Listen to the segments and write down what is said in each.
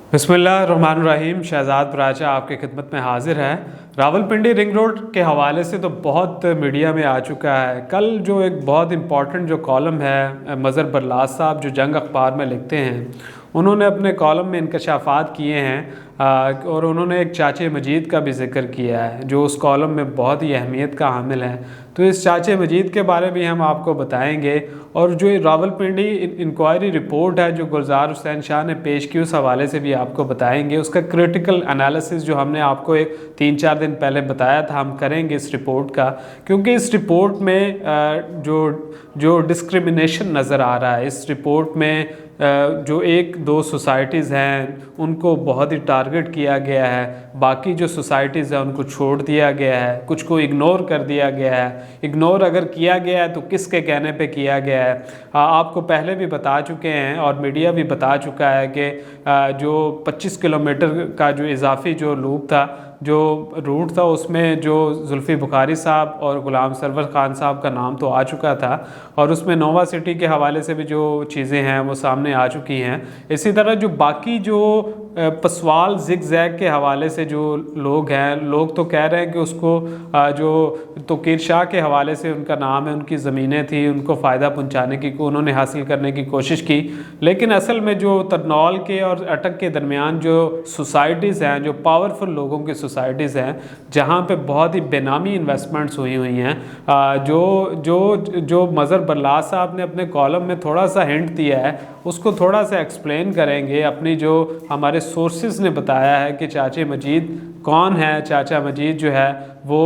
बिस्मिल्लाहिर्रहमानिर्रहीम। शहजाद पराचा आपकी खिदमत में हाजिर है। रावलपिंडी रिंग रोड के हवाले से तो बहुत मीडिया में आ चुका है। कल जो एक बहुत इम्पॉर्टेंट जो कॉलम है मज़हर बरलास साहब जो जंग अखबार में लिखते हैं, उन्होंने अपने कॉलम में इंकशाफात किए हैं और उन्होंने एक चाचे मजीद का भी ज़िक्र किया है जो उस कॉलम में बहुत ही अहमियत का हामिल है। तो इस चाचे मजीद के बारे में हम आपको बताएंगे और जो रावलपिंडी इंक्वायरी रिपोर्ट है जो गुलजार हुसैन शाह ने पेश की उस हवाले से भी आपको बताएंगे। उसका क्रिटिकल एनालिसिस जो हमने आपको एक 3-4 दिन पहले बताया था हम करेंगे इस रिपोर्ट का, क्योंकि इस रिपोर्ट में जो डिस्क्रिमिनेशन नज़र आ रहा है, इस रिपोर्ट में जो 1-2 सोसाइटीज़ हैं उनको बहुत ही टारगेट किया गया है, बाकी जो सोसाइटीज़ हैं उनको छोड़ दिया गया है, कुछ को इग्नोर कर दिया गया है। इग्नोर अगर किया गया है तो किसके कहने पे किया गया है, आपको पहले भी बता चुके हैं और मीडिया भी बता चुका है कि जो 25 किलोमीटर का जो इजाफी जो लूप था, जो रूट था, उसमें जो जुल्फ़ी बुखारी साहब और ग़ुलाम सरवर ख़ान साहब का नाम तो आ चुका था और उसमें नोवा सिटी के हवाले से भी जो चीज़ें हैं वो सामने आ चुकी हैं। इसी तरह जो बाकी जो पसवाल ज़िग ज़ैग के हवाले से जो लोग हैं, लोग तो कह रहे हैं कि उसको जो तोकीर शाह के हवाले से उनका नाम है, उनकी ज़मीनें थी, उनको फ़ायदा पहुँचाने की उन्होंने हासिल करने की कोशिश की, लेकिन असल में जो तरनौल के और अटक के दरमियान जो सोसाइटीज़ हैं, जो पावरफुल लोगों की सोसाइटीज़ हैं, जहाँ पे बहुत ही बेनामी इन्वेस्टमेंट्स हुई हैं, जो मज़हर बरलास साहब ने अपने कॉलम में थोड़ा सा हिंट दिया है, उसको थोड़ा सा एक्सप्लेन करेंगे। अपनी जो हमारे सोर्सेज ने बताया है कि चाचे मजीद कौन है, चाचा मजीद जो है वो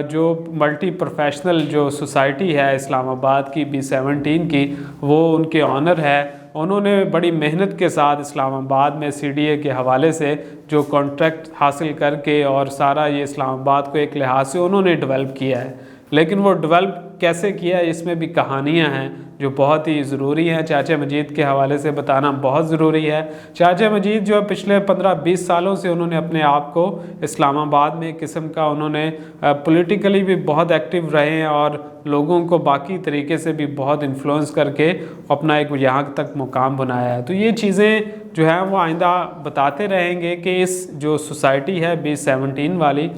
जो मल्टी प्रोफेशनल जो सोसाइटी है इस्लामाबाद की B17 की, वो उनके ऑनर है। उन्होंने बड़ी मेहनत के साथ इस्लामाबाद में CDA के हवाले से जो कॉन्ट्रैक्ट हासिल करके और सारा ये इस्लामाबाद को एक लिहाज से उन्होंने डेवलप किया है, लेकिन वो डेवलप कैसे किया है इसमें भी कहानियाँ हैं जो बहुत ही ज़रूरी हैं। चाचा मजीद के हवाले से बताना बहुत ज़रूरी है। चाचा मजीद जो पिछले 15-20 सालों से उन्होंने अपने आप को इस्लामाबाद में एक किस्म का उन्होंने पॉलिटिकली भी बहुत एक्टिव रहे हैं और लोगों को बाकी तरीके से भी बहुत इन्फ्लुएंस करके अपना एक यहाँ तक मुकाम बनाया है। तो ये चीज़ें जो है वो आइंदा बताते रहेंगे कि इस जो सोसाइटी है B17 वाली,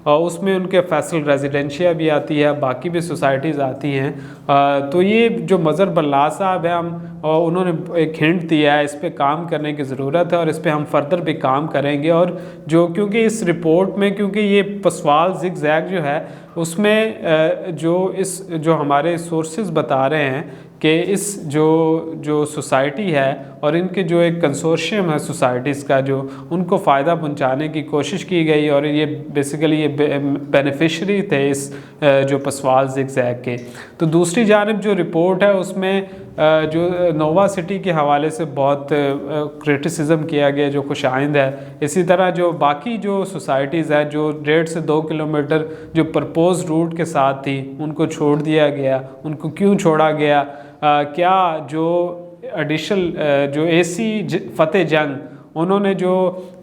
उसमें उनके फैसल रेजिडेंशिया भी आती है, बाकी भी सोसाइटीज़ आती हैं। तो ये जो मज़हर बरलास साहब है, उन्होंने एक हिंट दिया है, इस पे काम करने की ज़रूरत है और इस पे हम फर्दर भी काम करेंगे। और जो क्योंकि इस रिपोर्ट में क्योंकि ये पसवाल ज़िग ज़ैग जो है उसमें जो हमारे सोर्सेज बता रहे हैं कि इस जो सोसाइटी है और इनके जो एक कंसोर्शियम है सोसाइटीज़ का, जो उनको फ़ायदा पहुंचाने की कोशिश की गई और ये बेसिकली ये बेनिफिशरी थे इस जो पसवाल ज़िग ज़ैग के। तो दूसरी जानिब जो रिपोर्ट है उसमें जो नोवा सिटी के हवाले से बहुत क्रिटिसिज्म किया गया जो खुशाइंद है। इसी तरह जो बाकी जो सोसाइटीज़ है जो 1.5 से 2 किलोमीटर जो प्रपोज रूट के साथ थी उनको छोड़ दिया गया। उनको क्यों छोड़ा गया? क्या जो एडिशनल जो AC फ़तेह जंग उन्होंने जो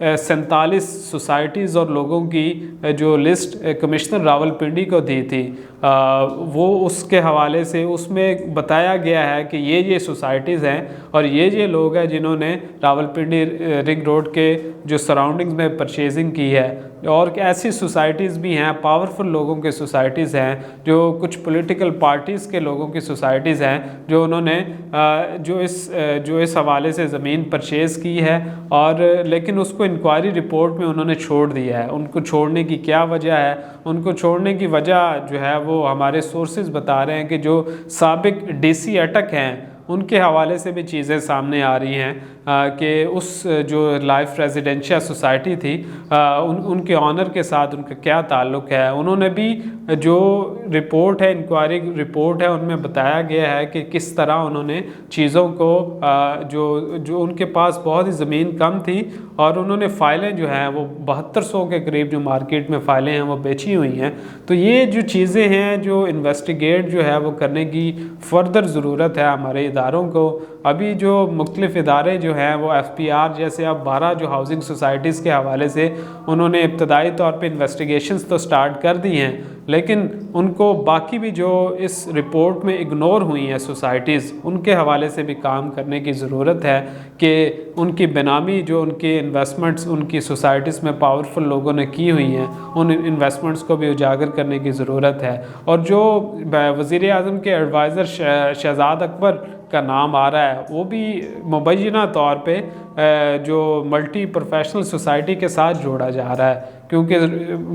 47 सोसाइटीज़ और लोगों की जो लिस्ट कमिश्नर रावलपिंडी को दी थी, वो उसके हवाले से उसमें बताया गया है कि ये सोसाइटीज़ हैं और ये लोग हैं जिन्होंने रावलपिंडी रिंग रोड के जो सराउंडिंग्स में परचेजिंग की है। और ऐसी सोसाइटीज़ भी हैं, पावरफुल लोगों की सोसाइटीज़ हैं, जो कुछ पॉलिटिकल पार्टीज़ के लोगों की सोसाइटीज़ हैं जो उन्होंने जो इस हवाले से ज़मीन परचेज़ की है, और लेकिन उसको इंक्वायरी रिपोर्ट में उन्होंने छोड़ दिया है। उनको छोड़ने की क्या वजह है? उनको छोड़ने की वजह जो है वो हमारे सोर्सेज बता रहे हैं कि जो साबिक DC अटक हैं उनके हवाले से भी चीज़ें सामने आ रही हैं कि उस जो लाइफ रेजिडेंशिया सोसाइटी थी उनके ऑनर के साथ उनका क्या ताल्लुक़ है। उन्होंने भी जो रिपोर्ट है, इंक्वायरी रिपोर्ट है, उनमें बताया गया है कि किस तरह उन्होंने चीज़ों को जो उनके पास बहुत ही ज़मीन कम थी और उन्होंने फ़ाइलें जो हैं वो 7200 के करीब जो मार्केट में फ़ाइलें हैं वो बेची हुई हैं। तो ये जो चीज़ें हैं जो इन्वेस्टिगेट जो है वो करने की फ़र्दर ज़रूरत है हमारे इदारों को। ابھی جو مختلف ادارے جو ہیں وہ FPR جیسے اب 12 جو ہاؤسنگ سوسائٹیز کے حوالے سے انہوں نے ابتدائی طور پہ انویسٹیگیشنز تو سٹارٹ کر دی ہیں، لیکن ان کو باقی بھی جو اس رپورٹ میں اگنور ہوئی ہیں سوسائٹیز، ان کے حوالے سے بھی کام کرنے کی ضرورت ہے کہ ان کی بینامی جو ان کی انویسٹمنٹس ان کی سوسائٹیز میں پاورفل لوگوں نے کی ہوئی ہیں، ان انویسٹمنٹس کو بھی اجاگر کرنے کی ضرورت ہے۔ اور جو وزیر اعظم کے ایڈوائزر شہزاد اکبر کا نام آ رہا ہے، وہ بھی مبینہ طور پہ جو ملٹی پروفیشنل سوسائٹی کے ساتھ جوڑا جا رہا ہے، کیونکہ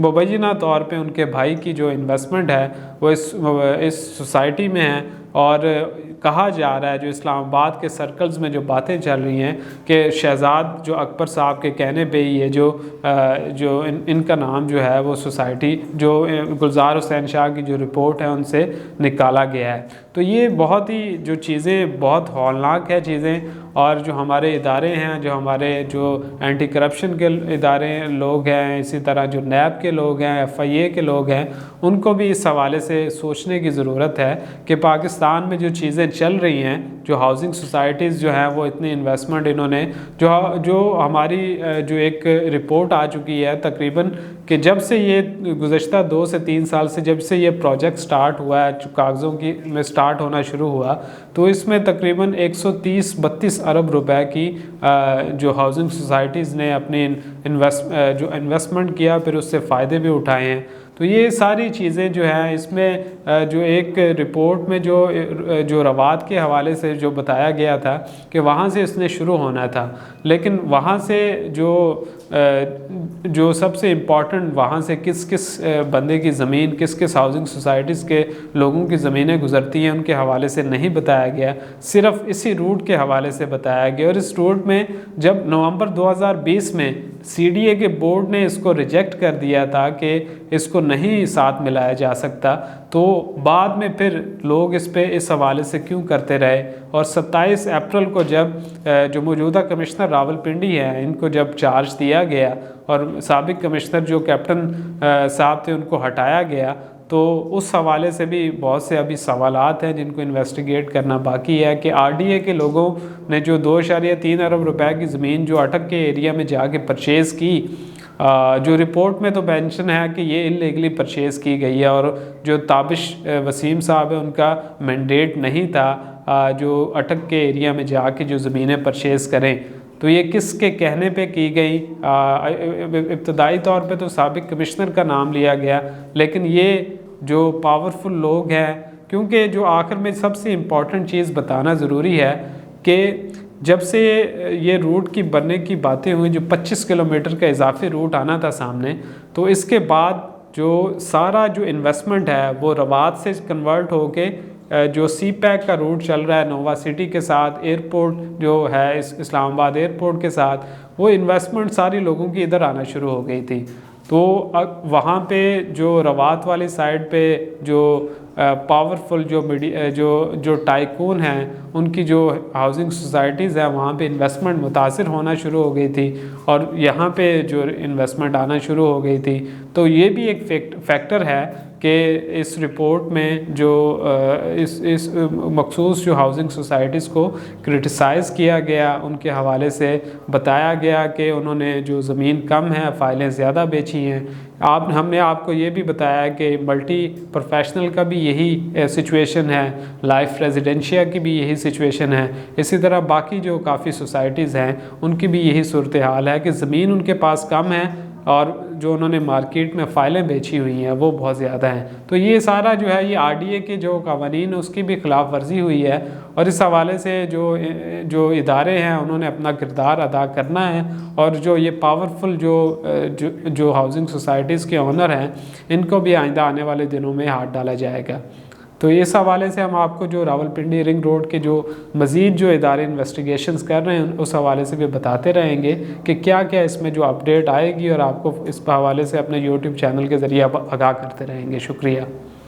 مبینہ طور پہ ان کے بھائی کی جو انویسٹمنٹ ہے وہ اس سوسائٹی میں ہے، اور کہا جا رہا ہے جو اسلام آباد کے سرکلز میں جو باتیں چل رہی ہیں کہ شہزاد جو اکبر صاحب کے کہنے پہ یہ جو ان کا نام جو ہے وہ سوسائٹی جو گلزار حسین شاہ کی جو رپورٹ ہے ان سے نکالا گیا ہے۔ تو یہ بہت ہی جو چیزیں بہت ہولناک ہے چیزیں، اور جو ہمارے ادارے ہیں، جو ہمارے جو اینٹی کرپشن کے ادارے لوگ ہیں، اسی طرح جو نیب کے لوگ ہیں، FIA کے لوگ ہیں، ان کو بھی اس حوالے سے سوچنے کی ضرورت ہے کہ پاکستان میں جو چیزیں چل رہی ہیں، جو ہاؤسنگ سوسائٹیز جو ہیں وہ اتنی انویسٹمنٹ انہوں نے جو ہماری جو ایک رپورٹ آ چکی ہے تقریباً کہ جب سے یہ گزشتہ 2 سے 3 سال سے جب سے یہ پروجیکٹ سٹارٹ ہوا ہے، کاغذوں کی میں سٹارٹ ہونا شروع ہوا، تو اس میں تقریباً 130-32 ارب روپے کی جو ہاؤسنگ سوسائٹیز نے اپنی جو انویسٹمنٹ کیا پھر اس سے فائدے بھی اٹھائے ہیں۔ تو یہ ساری چیزیں جو ہیں اس میں جو ایک رپورٹ میں جو روات کے حوالے سے جو بتایا گیا تھا کہ وہاں سے اس نے شروع ہونا تھا، لیکن وہاں سے جو سب سے امپورٹنٹ وہاں سے کس بندے کی زمین کس ہاؤسنگ سوسائٹیز کے لوگوں کی زمینیں گزرتی ہیں ان کے حوالے سے نہیں بتایا گیا، صرف اسی روٹ کے حوالے سے بتایا گیا۔ اور اس روٹ میں جب نومبر 2020 میں CDA کے بورڈ نے اس کو ریجیکٹ کر دیا تھا کہ اس کو نہیں ساتھ ملایا جا سکتا، تو بعد میں پھر لوگ اس حوالے سے کیوں کرتے رہے، اور 27 اپریل کو جب جو موجودہ کمشنر راولپنڈی ہیں ان کو جب چارج دیا گیا اور سابق کمشنر جو کیپٹن صاحب تھے ان کو ہٹایا گیا، تو اس حوالے سے بھی بہت سے ابھی سوالات ہیں جن کو انویسٹیگیٹ کرنا باقی ہے کہ RDA کے لوگوں نے جو 2.3 ارب روپے کی زمین جو اٹک کے ایریا میں جا کے پرچیز کی، جو رپورٹ میں تو مینشن ہے کہ یہ انلیگلی پرچیز کی گئی ہے، اور جو تابش وسیم صاحب ہے ان کا مینڈیٹ نہیں تھا جو اٹک کے ایریا میں جا کے جو زمینیں پرچیز کریں۔ تو یہ کس کے کہنے پہ کی گئی؟ ابتدائی طور پہ تو سابق کمشنر کا نام لیا گیا، لیکن یہ جو پاورفل لوگ ہیں، کیونکہ جو آخر میں سب سے امپورٹنٹ چیز بتانا ضروری ہے کہ جب سے یہ روٹ کی بننے کی باتیں ہوئیں، جو 25 کلومیٹر کا اضافی روٹ آنا تھا سامنے، تو اس کے بعد جو سارا جو انویسٹمنٹ ہے وہ روات سے کنورٹ ہو کے جو CPEC کا روٹ چل رہا ہے نووا سٹی کے ساتھ، ایئرپورٹ جو ہے اسلام آباد ایئرپورٹ کے ساتھ، وہ انویسٹمنٹ ساری لوگوں کی ادھر آنا شروع ہو گئی تھی۔ تو وہاں پہ جو روات والی سائڈ پہ جو پاورفل جو ٹائکون ہیں ان کی جو ہاؤسنگ سوسائٹیز ہیں وہاں پہ انویسٹمنٹ متاثر ہونا شروع ہو گئی تھی، اور یہاں پہ جو انویسٹمنٹ آنا شروع ہو گئی تھی۔ تو یہ بھی ایک فیکٹر ہے کہ اس رپورٹ میں جو اس مخصوص جو ہاؤسنگ سوسائٹیز کو کرٹیسائز کیا گیا، ان کے حوالے سے بتایا گیا کہ انہوں نے جو زمین کم ہے فائلیں زیادہ بیچی ہیں۔ ہم نے آپ کو یہ بھی بتایا کہ ملٹی پروفیشنل کا بھی یہی سچویشن ہے، لائف ریزیڈنشیا کی بھی یہی سچویشن ہے، اسی طرح باقی جو کافی سوسائٹیز ہیں ان کی بھی یہی صورتحال ہے کہ زمین ان کے پاس کم ہے اور جو انہوں نے مارکیٹ میں فائلیں بیچی ہوئی ہیں وہ بہت زیادہ ہیں۔ تو یہ سارا جو ہے یہ RDA کے جو قوانین اس کی بھی خلاف ورزی ہوئی ہے، اور اس حوالے سے جو ادارے ہیں انہوں نے اپنا کردار ادا کرنا ہے، اور جو یہ پاورفل جو ہاؤسنگ سوسائٹیز کے اونر ہیں ان کو بھی آئندہ آنے والے دنوں میں ہاتھ ڈالا جائے گا۔ تو اس حوالے سے ہم آپ کو جو راولپنڈی رنگ روڈ کے جو مزید جو ادارے انویسٹیگیشنز کر رہے ہیں اس حوالے سے بھی بتاتے رہیں گے کہ کیا کیا اس میں جو اپڈیٹ آئے گی، اور آپ کو اس حوالے سے اپنے YouTube چینل کے ذریعے آگاہ کرتے رہیں گے۔ شکریہ۔